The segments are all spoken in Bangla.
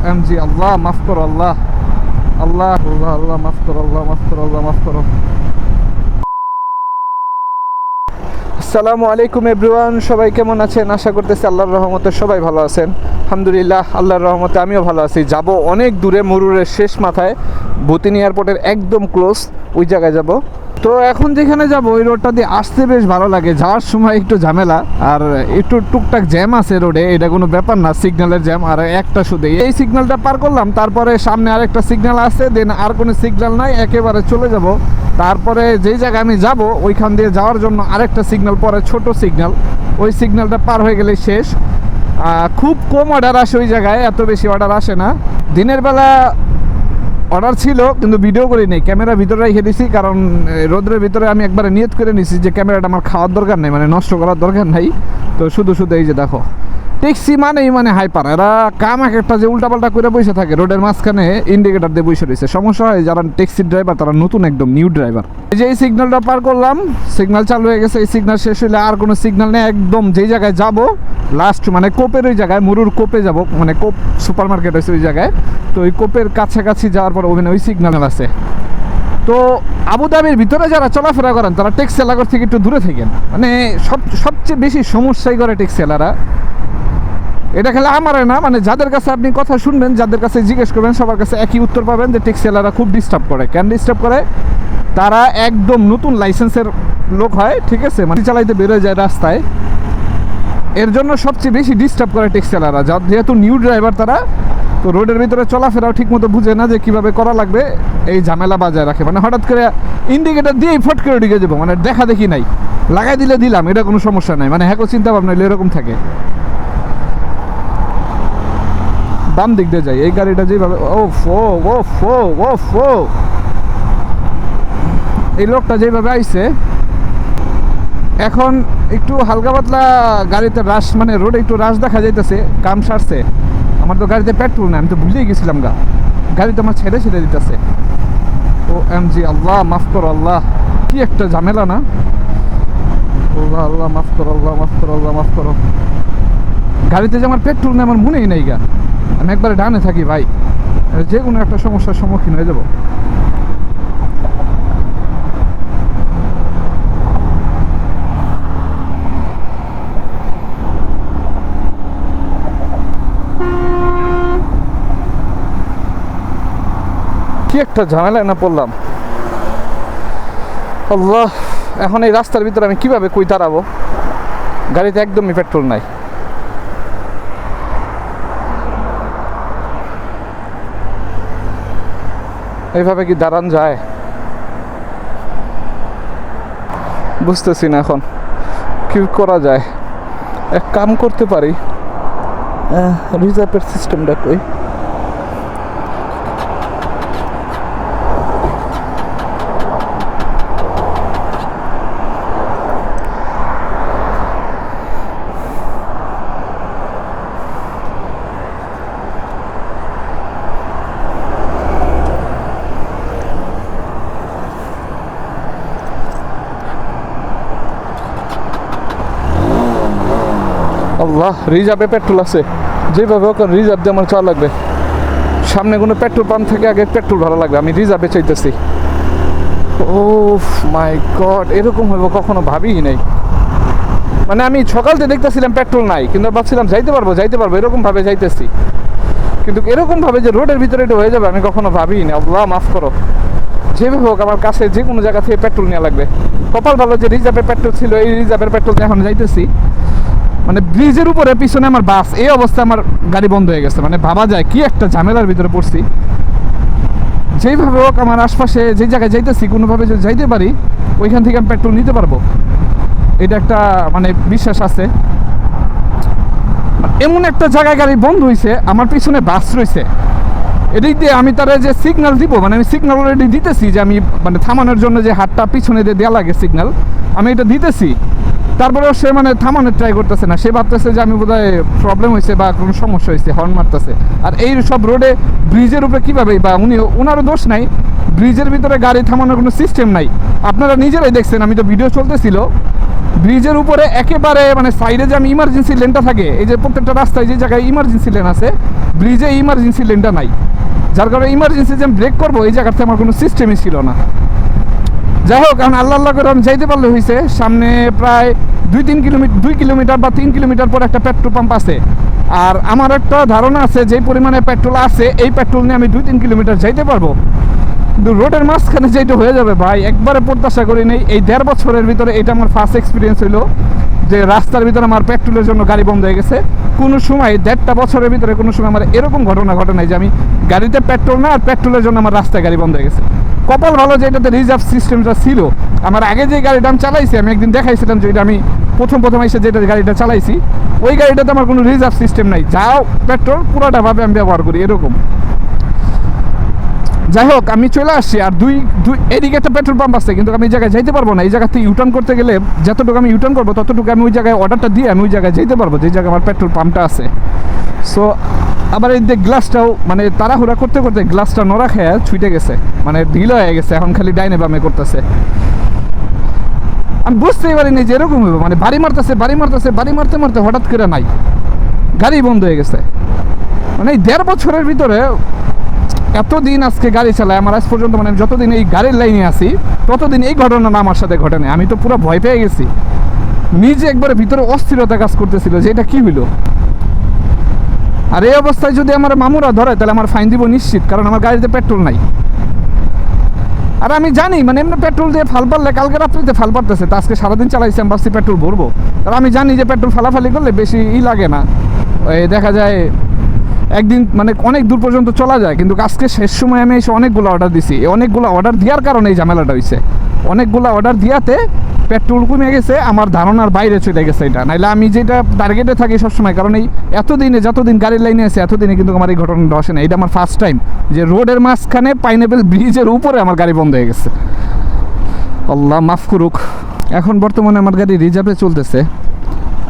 এম জি, আল্লাহ মাফ করো, আল্লাহ আল্লাহ আল্লাহ আল্লাহ মাফ করো, আল্লাহ মাফ করো, আল্লাহ মাফ করো। আসসালামু আলাইকুম এভরিওয়ান, সবাই কেমন আছেন? আশা করতেছি আল্লাহর রহমতে সবাই ভালো আছেন। আলহামদুলিল্লাহ, আল্লাহর রহমতে আমিও ভালো আছি। যাব অনেক দূরে, মুরুরের শেষ মাথায়, বতিনি এয়ারপোর্টের একদম ক্লোজ, ওই জায়গায় যাব। তো এখন যেখানে যাব ওই রোডটা দিয়ে আসতে বেশ ভালো লাগে, যাওয়ার সময় একটু ঝামেলা আর একটু টুকটাক জ্যাম আছে রোডে, এটা কোনো ব্যাপার না, সিগন্যালের জ্যাম। আর একটা শুধু এই সিগন্যালটা পার করলাম, তারপরে সামনে আরেকটা সিগন্যাল আছে, দেন আর কোনো সিগন্যাল নাই, একেবারে চলে যাব। তারপরে যেই জায়গায় আমি যাব ওইখান দিয়ে যাওয়ার জন্য আরেকটা সিগন্যাল পরে, ছোট সিগন্যাল, ওই সিগন্যালটা পার হয়ে গেলে শেষ। খুব কম অর্ডার আসে ওই জায়গায়, এত বেশি অর্ডার আসে না। দিনের বেলা অর্ডার ছিল কিন্তু ভিডিও করি নেই, ক্যামেরা ভিতরে রেখে দিছি, কারণ রোদ্রের ভিতরে আমি একবারে নিয়ত করে নিছি যে ক্যামেরাটা আমার খাওয়ার দরকার নেই, মানে নষ্ট করার দরকার নাই। তো শুধু শুধু এই যে দেখো, ট্যাক্সি মানে হাইপার, এরা কাম এক একটা যে উল্টাপাল্টা করে বসে থাকে রোডের মাঝখানে, ইন্ডিকেটার দিয়ে বসে রয়েছে। সমস্যা হয় যারা ট্যাক্সির ড্রাইভার, তারা নতুন একদম নিউ ড্রাইভার। এই যে এই সিগন্যালটা পার করলাম, সিগন্যাল চালু হয়ে গেছে। এই সিগন্যাল শেষ হলে আর কোনো সিগন্যাল নেই, একদম যেই জায়গায় যাব লাস্ট, মানে কোপের ওই জায়গায়, মুরুর কোপে যাব, মানে কোপ সুপার মার্কেট আছে ওই জায়গায়। তো ওই কোপের কাছাকাছি যাওয়ার পর ওখানে ওই সিগন্যাল আছে। তো আবুধাবির ভিতরে যারা চলাফেরা করেন তারা ট্যাক্সি এলাকার থেকে একটু দূরে থাকেন, মানে সবচেয়ে বেশি সমস্যাই করে ট্যাক্সি এলাকারা। এটা খেলে আমার না, মানে যাদের কাছে আপনি কথা শুনবেন, যাদের কাছে জিজ্ঞেস করবেন, সবার কাছে একই উত্তর পাবেন যে ট্যাক্সিওয়ালারা খুব ডিস্টার্ব করে। কেন ডিস্টার্ব করে? তারা একদম নতুন লাইসেন্সের লোক হয়, ঠিক আছে, মানে চালাইতে বেরোয় যায় রাস্তায়, এর জন্য সবচেয়ে বেশি ডিস্টার্ব করে ট্যাক্সিওয়ালারা। যেহেতু নিউ ড্রাইভার তারা, তো রোডের ভিতরে চলাফেরাও ঠিক মতো বুঝে না যে কীভাবে করা লাগবে, এই ঝামেলা বাজায় রাখে। মানে হঠাৎ করে ইন্ডিকেটার দিয়েই ফট করে ঢুকে যাবো, মানে দেখা দেখি নাই, লাগাই দিলে দিলাম, এটা কোনো সমস্যা নাই, মানে হ্যাঁ চিন্তা ভাবনা এরকম থাকে। বাম দিক দিয়ে যাই, এই গাড়িটা যেভাবে, ও ফো ও ফো ও ফো, এই লোকটা যেভাবে আইছে, এখন একটু হালকা পাতলা গাড়িতে রাশ, মানে রোডে একটু রাশ দেখা যাইতেছে, কাম সারছে। আমার তো গাড়িতে পেট্রোল নেই, আমি তো ভুলেই গেছিলাম গাড়ি তো আমার ছেড়ে দিতেছে। ও এম জি, আল্লাহ মাফ করো, আল্লাহ কি একটা ঝামেলা না, আল্লাহ আল্লাহ মাফ করো, আল্লাহ মাফ করো, আল্লাহ মাফ করো। গাড়িতে যে আমার পেট্রোল নেই আমার মনেই নেই আমি একবারে ডানে থাকি ভাই, যে কোনো একটা সমস্যার সম্মুখীন হয়ে যাব। কি একটা ঝামেলায় না পড়লাম, আল্লাহ। এখন এই রাস্তার ভিতরে আমি কিভাবে কই দাঁড়াবো? গাড়িতে একদমই পেট্রোল নাই। এইভাবে কি দাঁড়ান যায়? বুঝতেছি না এখন কি করা যায়। এক কাম করতে পারি, রিজার্ভের সিস্টেমটা কই? আল্লাহ, রিজার্ভে পেট্রোল আছে, যেভাবে হোক রিজার্ভ দিয়ে আমার চাওয়া লাগবে। সামনে কোনো পেট্রোল পাম্প থেকে আগে পেট্রোল ভালো লাগবে, আমি রিজার্ভে চাইতেছি। ও মাই গড, এরকম হইব কখনো ভাবিই নাই। মানে আমি সকালতে দেখতেছিলাম পেট্রোল নাই, কিন্তু ভাবছিলাম যাইতে পারবো এরকমভাবে যাইতেছি, কিন্তু এরকমভাবে যে রোডের ভিতরে এটা হয়ে যাবে আমি কখনো ভাবিই না। আল্লাহ মাফ করো। যেভাবে হোক আমার কাছে যে কোনো জায়গা থেকে পেট্রোল নেওয়া লাগবে। কপাল ভালো যে রিজার্ভের পেট্রোল ছিল, এই রিজার্ভের পেট্রোল এখন যাইতেছি। মানে ব্রিজের উপরে পিছনে আমার বাস, এই অবস্থায় আমার গাড়ি বন্ধ হয়ে গেছে, মানে ভাবা যায় কি একটা ঝামেলার ভিতরে পড়ছি। যেইভাবে হোক আমার আশপাশে যে জায়গায় যাইতেছি কোনোভাবে যদি যাইতে পারি, ওইখান থেকে আমি পেট্রোল নিতে পারবো, এটা একটা মানে বিশ্বাস আছে। এমন একটা জায়গায় গাড়ি বন্ধ হয়েছে, আমার পিছনে বাস রয়েছে, এদিক দিয়ে আমি তারা যে সিগন্যাল দিব, মানে আমি সিগন্যাল অলরেডি দিতেছি যে আমি মানে থামানোর জন্য যে হাতটা পিছনে দিয়ে দেওয়া লাগে সিগন্যাল, আমি এটা দিতেছি। তারপরেও সে মানে থামানোর ট্রাই করতেছে না, সে ভাবতেছে যে আমি বোধহয় প্রবলেম হয়েছে বা কোনো সমস্যা হয়েছে, হর্ন মারতেছে। আর এই সব রোডে ব্রিজের উপরে কীভাবে, বা ওনারও দোষ নাই, ব্রিজের ভিতরে গাড়ি থামানোর কোনো সিস্টেম নাই। আপনারা নিজেরাই দেখছেন, আমি তো ভিডিও চলতেছিল ব্রিজের উপরে একেবারে মানে সাইডে যে আমি ইমার্জেন্সি লেনটা থাকে, এই যে প্রত্যেকটা রাস্তায় যে জায়গায় ইমার্জেন্সি লেন আছে, ব্রিজে ইমার্জেন্সি লেনটা নাই, যার কারণে ইমার্জেন্সি যে ব্রেক করবো এই জায়গাতে আমার কোনো সিস্টেমই ছিল না। যাই হোক, কারণ আল্লাহ আল্লাহ করে আমি যাইতে পারলে হয়েছে। সামনে প্রায় 2 কিলোমিটার বা 3 কিলোমিটার পর একটা পেট্রোল পাম্প আছে, আর আমার একটা ধারণা আছে যে পরিমাণে পেট্রোল আছে এই পেট্রোল নিয়ে আমি 2-3 কিলোমিটার যাইতে পারবো। কিন্তু রোডের মাঝখানে যেটা হয়ে যাবে ভাই, একবারে প্রত্যাশা করি নেই। এই 1.5 বছরের ভিতরে এটা আমার ফার্স্ট এক্সপিরিয়েন্স হইলো যে রাস্তার ভিতরে আমার পেট্রোলের জন্য গাড়ি বন্ধ হয়ে গেছে। কোনো সময় 1.5টা বছরের ভিতরে কোনো সময় আমার এরকম ঘটনা ঘটে নাই যে আমি গাড়িতে পেট্রোল না আর পেট্রোলের জন্য আমার রাস্তায় গাড়ি বন্ধ হয়ে গেছে। কপাল ভালো যে এটাতে রিজার্ভ সিস্টেমটা ছিল। আমার আগে যে গাড়িটা আমি চালাইছি, আমি একদিন দেখাইছিলাম যে এটা আমি প্রথম এসে যেটা গাড়িটা চালাইছি, ওই গাড়িটাতে আমার কোনো রিজার্ভ সিস্টেম নাই, যাও পেট্রোল পুরোটাভাবে আমি ব্যবহার করি এরকম। যাই হোক, আমি চলে আসছি। আর এদিকে একটা পেট্রোল পাম্প আছে, কিন্তু আমি এই জায়গায় যাইতে পারবো না। এই জায়গা থেকে ইউটার্ন করতে গেলে যতটুকু আমি ইউটার্ন করবো ততটুকু আমি ওই জায়গায় অর্ডারটা দিয়ে আমি ওই জায়গায় যেতে পারবো যে জায়গায় আমার পেট্রোল পাম্পটা আছে। সো আবার এই যে গ্লাসটাও মানে তাড়াহুড়া করতে করতে গ্লাসটা নড়া খেয়ে ছুটে গেছে, মানে ঢিল হয়ে গেছে, এখন খালি ডাইনে বামে করতেছে। আমি বুঝতেই পারিনি যে এরকম হইব, মানে বাড়ি মারতে মারতে হঠাৎ করে নাই, গাড়ি বন্ধ হয়ে গেছে। মানে এই 1.5 বছরের ভিতরে এতদিন আজকে গাড়ি চালায় আমার, আজ পর্যন্ত মানে যতদিন এই গাড়ির লাইনে আছি ততদিন এই ঘটনাটা আমার সাথে ঘটে নাই। আমি তো পুরো ভয় পেয়ে গেছি, নিজে একবারে ভিতরে অস্থিরতা কাজ করতেছিল যে এটা কি হইলো। আর এই অবস্থায় যদি আমার মামুরা ধরে তাহলে আমার ফাইন দিব নিশ্চিত, কারণ আমার গাড়িতে পেট্রোল নাই। আর আমি জানি মানে এমনি পেট্রোল দিয়ে ফাল পারলে কালকে রাত্রিতে ফাল পারতেছে, তো আজকে সারাদিন চালাইছি, আমি ভাবছি পেট্রোল ভরবো। আর আমি জানি যে পেট্রোল ফালাফালি করলে বেশি লাগে না, ওই দেখা যায় একদিন মানে অনেক দূর পর্যন্ত চলা যায়। কিন্তু আজকে শেষ সময় আমি এসে অনেকগুলো অর্ডার দিছি, অনেকগুলো অর্ডার দেওয়ার কারণে এই ঝামেলাটা হয়েছে। অনেকগুলো অর্ডার দিয়াতে পেট্রোল কমে গেছে, আমার ধারণার বাইরে চলে গেছে এটা। নাইলে আমি যেটা টার্গেটে থাকি সবসময়, কারণ এই এতদিনে যতদিন গাড়ির লাইনে আছে এতদিনে কিন্তু আমার এই ঘটনাটা আসে না। এটা আমার ফার্স্ট টাইম যে রোডের মাঝখানে পাইনঅ্যাপেল ব্রিজের উপরে আমার গাড়ি বন্ধ হয়ে গেছে। আল্লাহ মাফ করুক। এখন বর্তমানে আমার গাড়ি রিজার্ভে চলতেছে।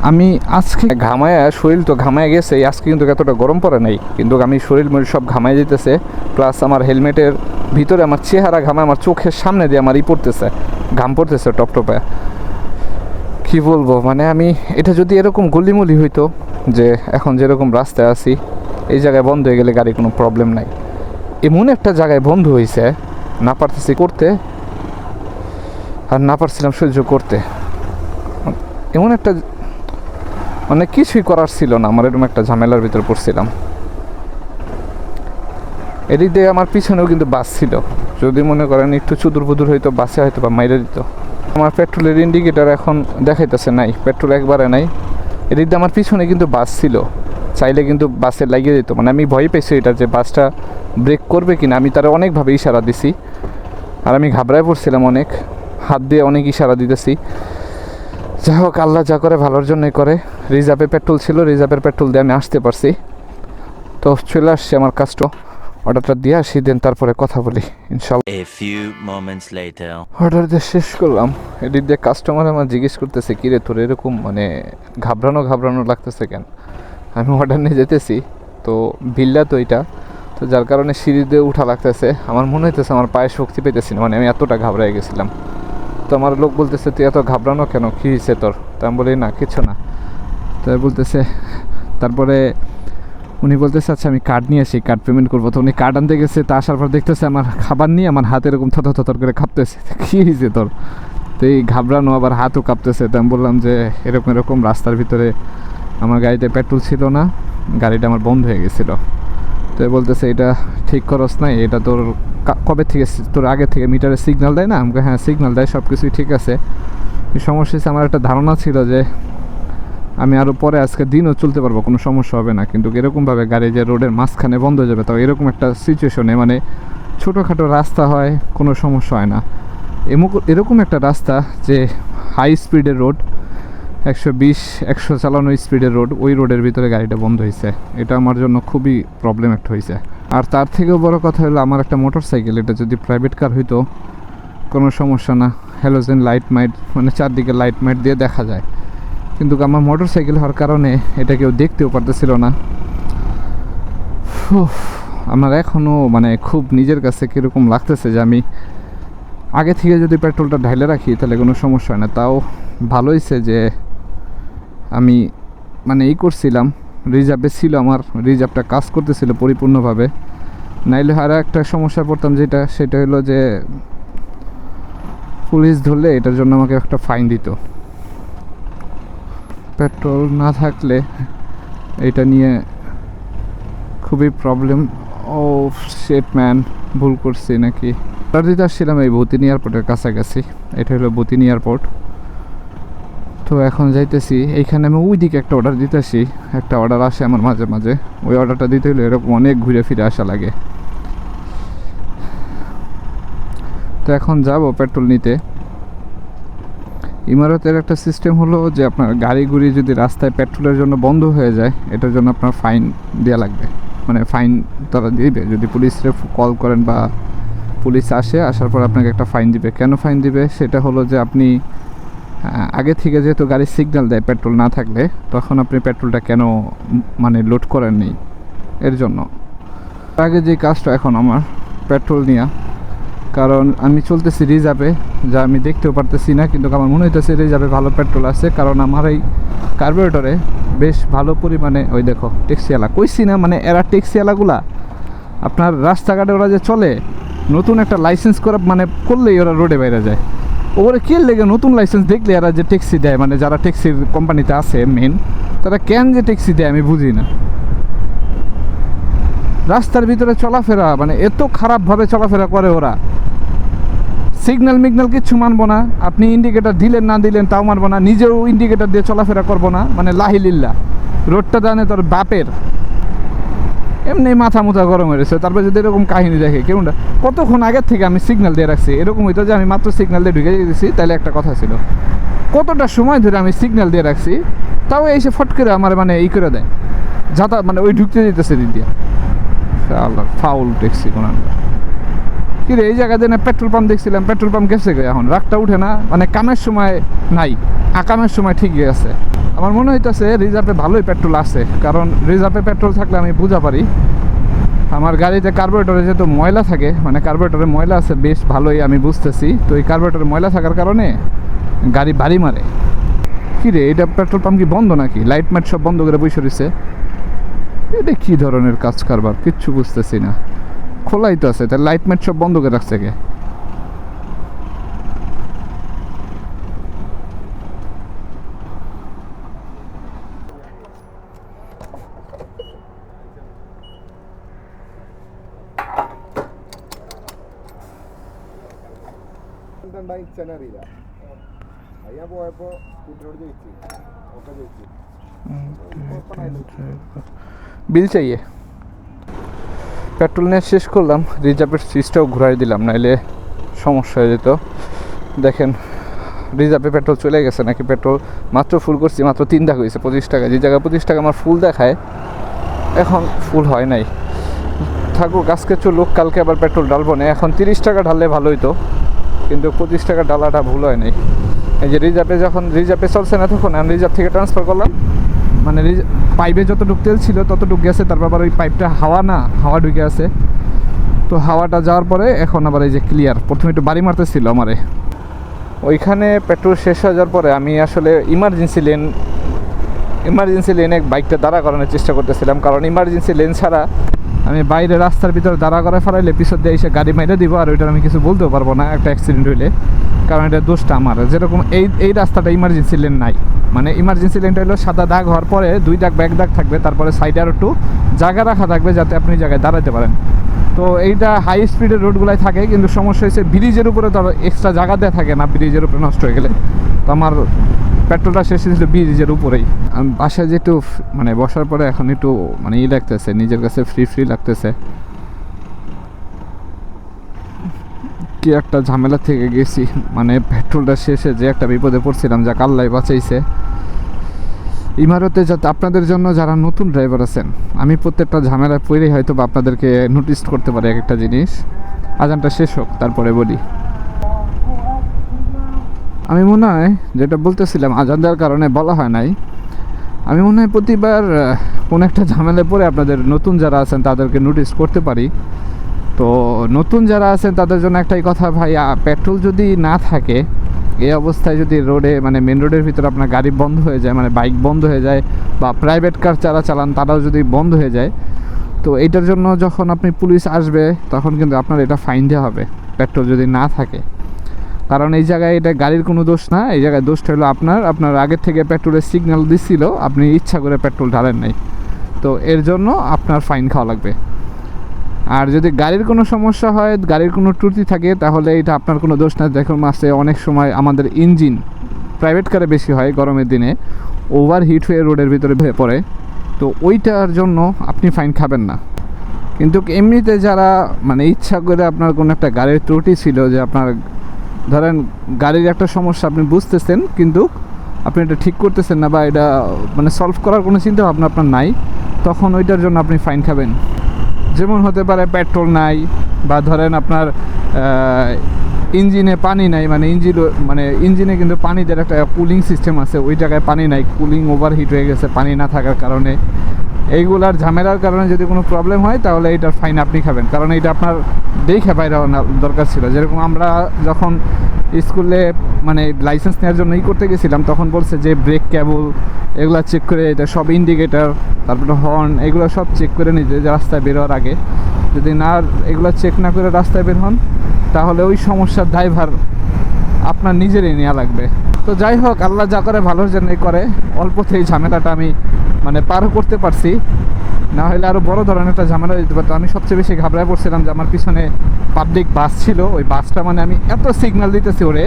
আমি আজকে ঘামায় শরীর তো ঘামায় গেছে, আজকে কিন্তু এতটা গরম পড়ে নাই, কিন্তু আমি শরীর মরির সব ঘামায় যেতেছে। প্লাস আমার হেলমেটের ভিতরে আমার চেহারা ঘামায়, আমার চোখের সামনে দিয়ে আমার পড়তেছে, ঘাম পড়তেছে টপটপে। কি বলবো, মানে আমি এটা যদি এরকম গলিমলি হইতো যে এখন যেরকম রাস্তায় আছি এই জায়গায় বন্ধ হয়ে গেলে গাড়ি কোনো প্রবলেম নাই, এমন একটা জায়গায় বন্ধ হয়েছে না পারতেছি করতে, আর না পারছিলাম সহ্য করতে। এমন একটা মানে কিছুই করার ছিল না, আমার এরকম একটা ঝামেলার ভিতরে পড়ছিলাম। এদিক দিয়ে আমার পিছনেও কিন্তু বাস ছিল, যদি মনে করেন একটু চুদুর বুদুর হইতো বাসে হয়তো বা মাইরে দিত। আমার পেট্রোলের ইন্ডিকেটার এখন দেখাইতেছে নাই, পেট্রোল একবারে নাই। এদিক দিয়ে আমার পিছনে কিন্তু বাস ছিল, চাইলে কিন্তু বাসে লাগিয়ে দিত। মানে আমি ভয় পেয়েছি এটা যে বাসটা ব্রেক করবে কিনা, আমি তারা অনেকভাবে ইশারা দিছি, আর আমি ঘাবড়ায় পড়ছিলাম অনেক, হাত দিয়ে অনেক ইশারা দিতেছি। যাই হোক, আল্লাহ যা করে ভালোর জন্যই করে। রিজার্ভে পেট্রোল ছিল, রিজার্ভের পেট্রোল দিয়ে আমি আসতে পারছি। তো চলে আসছি আমার কাজটা, অর্ডারটা দিয়ে আসি, দেন তারপরে কথা বলি ইনশাআল্লাহ। অর্ডার দিয়ে শেষ করলাম। এদিক দিয়ে কাস্টমার আমার জিজ্ঞেস করতেছে কিরে তোর এরকম মানে ঘাবড়ানো লাগতেছে কেন। আমি অর্ডার নিয়ে যেতেছি, তো বিল্লা তো এটা, তো যার কারণে সিঁড়ি দিয়ে উঠা লাগতেছে। আমার মনে হইতেছে আমার পায়ে শক্তি পেতেছি না, মানে আমি এতটা ঘাবড়ায় গেছিলাম। তো আমার লোক বলতেছে তুই এত ঘাবড়ানো কেন, কী হয়েছে তোর? তো আমি বলি না কিছু না। তো বলতেছে, তারপরে উনি বলতেছে আচ্ছা আমি কার্ড নিয়ে আসি, কার্ড পেমেন্ট করবো। তো উনি কার্ড আনতে গেছে, তা আসার পর দেখতেছে আমার খাবার নিয়ে আমার হাত এরকম থর করে কাঁপতেছে। কী হয়েছে তোর? তো এই ঘাবড়ানো, আবার হাতও কাঁপতেছে। তো আমি বললাম যে এরকম রাস্তার ভিতরে আমার গাড়িতে পেট্রোল ছিল না, গাড়িটা আমার বন্ধ হয়ে গেছিলো। তো বলতেছে এটা ঠিক খরচ নাই, এটা তোর কবে থেকে তোর আগে থেকে মিটারে সিগন্যাল দেয় না? আমাকে হ্যাঁ সিগন্যাল দেয়, সব কিছুই ঠিক আছে। সমস্যা হচ্ছে আমার একটা ধারণা ছিল যে আমি আরও পরে আজকে দিনও চলতে পারবো, কোনো সমস্যা হবে না, কিন্তু এরকমভাবে গাড়ি যে রোডের মাঝখানে বন্ধ হয়ে যাবে, তাও এরকম একটা সিচুয়েশনে মানে ছোটোখাটো রাস্তা হয় কোনো সমস্যা হয় না, এরকম একটা রাস্তা যে হাই স্পিডের রোড, 120-100 চালানো স্পিডের রোড, ওই রোডের ভিতরে গাড়িটা বন্ধ হয়েছে। এটা আমার জন্য খুবই প্রবলেম একটা হয়েছে। আর তার থেকেও বড় কথা হলো আমার একটা মোটর সাইকেল, এটা যদি প্রাইভেট কার হইতো কোনো সমস্যা না, হ্যালোজেন লাইট মাইট মানে চারদিকে লাইট মাইট দিয়ে দেখা যায়, কিন্তু আমার মোটর সাইকেল হওয়ার কারণে এটা কেউ দেখতেও পারতেছিল না। আমার এখনও মানে খুব নিজের কাছে কীরকম লাগতেছে যে আমি আগে থেকে যদি পেট্রোলটা ঢাইলে রাখি তাহলে কোনো সমস্যা হয় না। তাও ভালো হয়েছে যে আমি মানে করছিলাম, রিজার্ভে ছিল, আমার রিজার্ভটা কাজ করতেছিল পরিপূর্ণভাবে। নাইলে আরও একটা সমস্যা পড়তাম, সেটা হলো যে পুলিশ ধরলে এটার জন্য আমাকে একটা ফাইন দিত। পেট্রোল না থাকলে এটা নিয়ে খুবই প্রবলেম। ও শেট ম্যান, ভুল করছি নাকি। অর্ডার দিতে আসছিলাম এই বতিনি এয়ারপোর্টের কাছাকাছি, এটা হলো বতিনি এয়ারপোর্ট। তো এখন যাইতেছি এইখানে, আমি ওই দিকে একটা অর্ডার দিতে আসি, একটা অর্ডার আসে আমার মাঝে মাঝে, ওই অর্ডারটা দিতে হলে এরকম অনেক ঘুরে ফিরে আসা লাগে। তো এখন যাব পেট্রোল নিতে। ইমারতের একটা সিস্টেম হলো যে আপনার গাড়ি যদি রাস্তায় পেট্রোলের জন্য বন্ধ হয়ে যায়, এটার জন্য আপনার ফাইন দেওয়া লাগবে, মানে ফাইন তারা দিবে। যদি পুলিশে কল করেন বা পুলিশ আসার পর আপনাকে একটা ফাইন দিবে। কেন ফাইন দিবে সেটা হলো যে আপনি আগে থেকে যেহেতু গাড়ি সিগন্যাল দেয় পেট্রোল না থাকলে, তখন আপনি পেট্রোলটা কেন মানে লোড করেননি, এর জন্য। আগে যে কাজটা এখন আমার পেট্রোল নেওয়া, কারণ আমি চলতেছি রিজার্ভে, যা আমি দেখতেও পারতেছি না, কিন্তু আমার মনে হইতেছে রিজার্ভে ভালো পেট্রোল আছে, কারণ আমার এই কার্বোরেটরে বেশ ভালো পরিমাণে, ওই দেখো ট্যাক্সিওয়ালা, কইছি না মানে এরা ট্যাক্সিওয়ালাগুলা আপনার রাস্তাঘাটে ওরা যে চলে, নতুন একটা লাইসেন্স করে মানে করলেই ওরা রোডে বাইরে যায়। ওরা কে লেগে নতুন লাইসেন্স দেখলে এরা যে ট্যাক্সি দেয়, মানে যারা ট্যাক্সির কোম্পানিতে আছে মেন, তারা কেন যে ট্যাক্সি দেয় আমি বুঝি না। রাস্তার ভিতরে চলাফেরা মানে এত খারাপভাবে চলাফেরা করে ওরা। সিগন্যাল মিগন্যাল কিচ্ছু মানবো না, আপনি ইন্ডিকেটার দিলেন না দিলেন তাও মানবো না, নিজেও ইন্ডিকেটার দিয়ে চলাফেরা করবো না, মানে লাহিলিল্লা। রোডটা জানে তোর বাপের, এমনি মাথা মুথা গরম হয়েছে। তারপরে যদি এরকম কাহিনী দেখে কেমনটা, কতক্ষণ আগের থেকে আমি সিগন্যাল দিয়ে রাখছি, এরকম হইতো যে আমি মাত্র সিগন্যাল দিয়ে ঢুকে দিয়েছি তাহলে একটা কথা ছিল। কতটা সময় ধরে আমি সিগন্যাল দিয়ে রাখছি, তাও এসে ফট করে আমার মানে করে দেয়, যাতা মানে ওই ঢুকতে দিতেছে দিক দিয়ে। আল্লাহ ফাউল ট্যাক্সি কোন কি রে, এই জায়গায় না পেট্রোল পাম্প দেখছিলাম, পেট্রোল পাম্প গেছে এখন, রাগটা উঠে না, মানে কামের সময় নাই, আকামের সময় ঠিকই আছে। আমার মনে হইতেছে রিজার্ভে ভালোই পেট্রোল আছে, কারণ রিজার্ভে পেট্রোল থাকলে আমি বুঝা পারি আমার গাড়িতে কার্বোরেটরে যেহেতু ময়লা থাকে, মানে কার্বোরেটরে ময়লা আছে বেশ ভালোই আমি বুঝতেছি। তো এই কার্বোরেটরে ময়লা থাকার কারণে গাড়ি বাড়ি মারে। কী রে, এটা পেট্রোল পাম্প কি বন্ধ নাকি? লাইট মাইট সব বন্ধ করে বসে রয়েছে। এটা কী ধরনের কাজ কারবার কিচ্ছু বুঝতেছি না। খোলাই তো আছে, তাহলে লাইট মাইট সব বন্ধ করে রাখছে কে? അറിയില്ല അയ്യാ പോയപ്പോ കുട്ടിയോട് ചോദിച്ചു ഒക്കെ ചോദിച്ചു বিল চাইয়ে। পেট্রোল নিয়ে শেষ করলাম, রিজার্ভের সুইচটাও ঘুরাই দিলাম, নাইলে সমস্যা হয়ে যেত। দেখেন রিজার্ভে পেট্রোল চলে গেছে নাকি। পেট্রোল মাত্র ফুল করছি, মাত্র 3 টাকা হয়েছে 25 টাকা, যে জায়গায় 25 টাকা আমার ফুল দেখায় এখন ফুল হয় নাই। থাকুক, আজকে চলুক, কালকে আবার পেট্রোল ডালবো না। এখন 30 টাকা ঢাললে ভালো হইতো, কিন্তু 25 টাকা ডালাটা ভুল হয় নাই। এই যে রিজার্ভে, যখন রিজার্ভে চলছে না তখন আমি রিজার্ভ থেকে ট্রান্সফার করলাম, মানে পাইপে যতটুকু তেল ছিল ততটুকু গেছে, তারপর আবার ওই পাইপটা হাওয়া ঢুকে আছে। তো হাওয়াটা যাওয়ার পরে এখন আবার এই যে ক্লিয়ার। প্রথমে একটু বাড়ি মারতেছিল আমারে, ওইখানে পেট্রোল শেষ হয়ে যাওয়ার পরে আমি আসলে ইমার্জেন্সি লেনে বাইকটা দাঁড়া করানোর চেষ্টা করতেছিলাম, কারণ ইমার্জেন্সি লেন ছাড়া আমি বাইরে রাস্তার ভিতরে দাঁড়া করে ফেলাইলে পিছন দিয়ে এসে গাড়ি মেরে দিব, আর ওইটার আমি কিছু বলতেও পারবো না একটা অ্যাক্সিডেন্ট হইলে, কারণ এটা দোষটা আমার। যেরকম এই রাস্তাটা ইমার্জেন্সি লেন নাই, মানে ইমার্জেন্সি লেনটা হলো সাদা দাগ হওয়ার পরে 2 দাগ বা 1 দাগ থাকবে, তারপরে সাইডে আর একটু জায়গা রাখা থাকবে যাতে আপনি জায়গায় দাঁড়াতে পারেন। তো এইটা হাই স্পিডের রোডগুলাই থাকে, কিন্তু সমস্যা হয়েছে ব্রিজের উপরে তো এক্সট্রা জায়গা দেওয়া থাকে না, ব্রিজের উপরে নষ্ট হয়ে গেলে। তো আমার পেট্রোলটা শেষ হয়েছিল ব্রিজের উপরেই। আমি বাসায় যেহেতু মানে বসার পরে এখন একটু মানে লাগতেছে, নিজের কাছে ফ্রি লাগতেছে। কি একটা ঝামেলা থেকে গেছি, মানে পেট্রোলটা শেষে যে একটা বিপদে পড়ছিলাম, যা আল্লাহ বাঁচাইছে। ইমারতে যাতে আপনাদের জন্য যারা নতুন ড্রাইভার আছেন, আমি প্রত্যেকটা ঝামেলায় পড়েই হয়তো বা আপনাদেরকে নোটিস করতে পারি এক একটা জিনিস। আজানটা শেষ হোক তারপরে বলি। আমি মনে হয় যেটা বলতেছিলাম, আজান দেওয়ার কারণে বলা হয় নাই, আমি মনে হয় প্রতিবার কোনো একটা ঝামেলায় পড়ে আপনাদের নতুন যারা আছেন তাদেরকে নোটিস করতে পারি। তো নতুন যারা আছেন তাদের জন্য একটাই কথা ভাই, পেট্রোল যদি না থাকে এই অবস্থায় যদি রোডে মানে মেন রোডের ভিতরে আপনার গাড়ি বন্ধ হয়ে যায়, মানে বাইক বন্ধ হয়ে যায় বা প্রাইভেট কার যারা চালান তারাও যদি বন্ধ হয়ে যায়, তো এইটার জন্য যখন আপনি পুলিশ আসবে তখন কিন্তু আপনার এটা ফাইন দেওয়া হবে পেট্রোল যদি না থাকে। কারণ এই জায়গায় এটা গাড়ির কোনো দোষ না, এই জায়গায় দোষটা হলো আপনার আগের থেকে পেট্রোলের সিগন্যাল দিচ্ছিল, আপনি ইচ্ছা করে পেট্রোল ঢালেন নাই, তো এর জন্য আপনার ফাইন খাওয়া লাগবে। আর যদি গাড়ির কোনো সমস্যা হয়, গাড়ির কোনো ত্রুটি থাকে, তাহলে এটা আপনার কোনো দোষ না। দেখুন মাসে অনেক সময় আমাদের ইঞ্জিন প্রাইভেট কারে বেশি হয় গরমের দিনে, ওভার হিট হয়ে রোডের ভিতরে হয়ে পড়ে, তো ওইটার জন্য আপনি ফাইন খাবেন না। কিন্তু এমনিতে যারা মানে ইচ্ছা করে আপনার কোনো একটা গাড়ির ত্রুটি ছিল, যে আপনার ধরেন গাড়ির একটা সমস্যা আপনি বুঝতেছেন কিন্তু আপনি এটা ঠিক করতেছেন না, বা এটা মানে সলভ করার কোনো চিন্তা ভাবনা আপনার নাই, তখন ওইটার জন্য আপনি ফাইন খাবেন। যেমন হতে পারে পেট্রোল নাই, বা ধরেন আপনার ইঞ্জিনে পানি নাই, মানে ইঞ্জিনে কিন্তু পানি দেওয়ার একটা কুলিং সিস্টেম আছে, ওই জায়গায় পানি নাই, কুলিং ওভার হিট হয়ে গেছে পানি না থাকার কারণে। এইগুলার ঝামেলার কারণে যদি কোনো প্রবলেম হয় তাহলে এইটার ফাইন আপনি খাবেন, কারণ এইটা আপনার দেখে বাইরে হওয়া দরকার ছিল। যেরকম আমরা যখন স্কুলে মানে লাইসেন্স নেওয়ার জন্য করতে গেছিলাম, তখন বলছে যে ব্রেক কেবল এগুলো চেক করে, এটা সব ইন্ডিকেটার, তারপরে হর্ন, এগুলো সব চেক করে নিতে যে রাস্তায় বেরোয়ার আগে। যদি না এগুলো চেক না করে রাস্তায় বের হন, তাহলে ওই সমস্যার ড্রাইভার আপনার নিজেরই নেওয়া লাগবে। তো যাই হোক, আল্লাহ যা করে ভালোর জন্যই করে। অল্পতেই ঝামেলাটা আমি মানে পারও করতে পারছি, না হলে আরও বড় ধরনের একটা ঝামেলা দিতে পারতো। আমি সবচেয়ে বেশি ঘাবড়ায় পড়ছিলাম যে আমার পিছনে পাবলিক বাস ছিল, ওই বাসটা মানে আমি এত সিগন্যাল দিতেছি ওরে,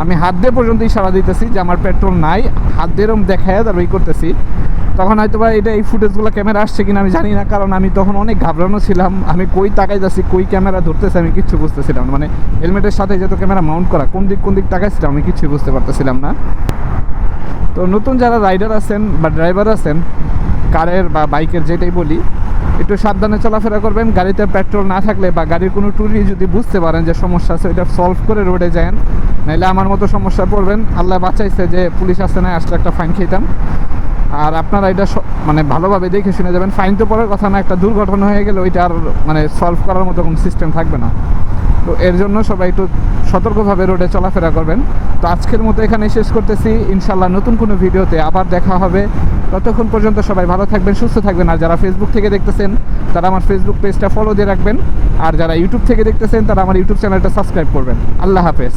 আমি হাত দিয়ে পর্যন্ত ইশারা দিতেছি যে আমার পেট্রোল নাই, হাত দিয়ে এরকম দেখায় তার ওই করতেছি। তখন হয়তো বা এটা এই ফুটেজগুলো ক্যামেরা আসছে কিনা আমি জানি না, কারণ আমি তখন অনেক ঘাবড়ানো ছিলাম। আমি কই তাকাই যাচ্ছি, কই ক্যামেরা ধরতেছে আমি কিচ্ছু বুঝতেছিলাম না। মানে হেলমেটের সাথে যেহেতু ক্যামেরা মাউন্ট করা, কোন দিক তাকাইছিলাম আমি কিছুই বুঝতে পারতেছিলাম না। তো নতুন যারা রাইডার আছেন বা ড্রাইভার আছেন, কারের বা বাইকের যেটাই বলি, একটু সাবধানে চলাফেরা করবেন। গাড়িতে পেট্রোল না থাকলে বা গাড়ির কোনো ত্রুটি যদি বুঝতে পারেন যে সমস্যা আছে, ওইটা সলভ করে রোডে যান, নাহলে আমার মতো সমস্যায় পড়বেন। আল্লাহ বাঁচাইছে যে পুলিশ আসছে না, আসলে একটা ফাইন খেতাম। আর আপনারা এটা মানে ভালোভাবে দেখে শুনে যাবেন। ফাইন তো পড়ার কথা না, একটা দুর্ঘটনা হয়ে গেলে ওইটা আর মানে সলভ করার মতো কোনো সিস্টেম থাকবে না। তো এর জন্য সবাই একটু সতর্কভাবে রোডে চলাফেরা করবেন। তো আজকের মতো এখানেই শেষ করতেছি, ইনশাল্লাহ নতুন কোনো ভিডিওতে আবার দেখা হবে। ততক্ষণ পর্যন্ত সবাই ভালো থাকবেন, সুস্থ থাকবেন। আর যারা ফেসবুক থেকে দেখতেছেন তারা আমার ফেসবুক পেজটা ফলো দিয়ে রাখবেন, আর যারা ইউটিউব থেকে দেখতেছেন তারা আমার ইউটিউব চ্যানেলটা সাবস্ক্রাইব করবেন। আল্লাহ হাফেজ।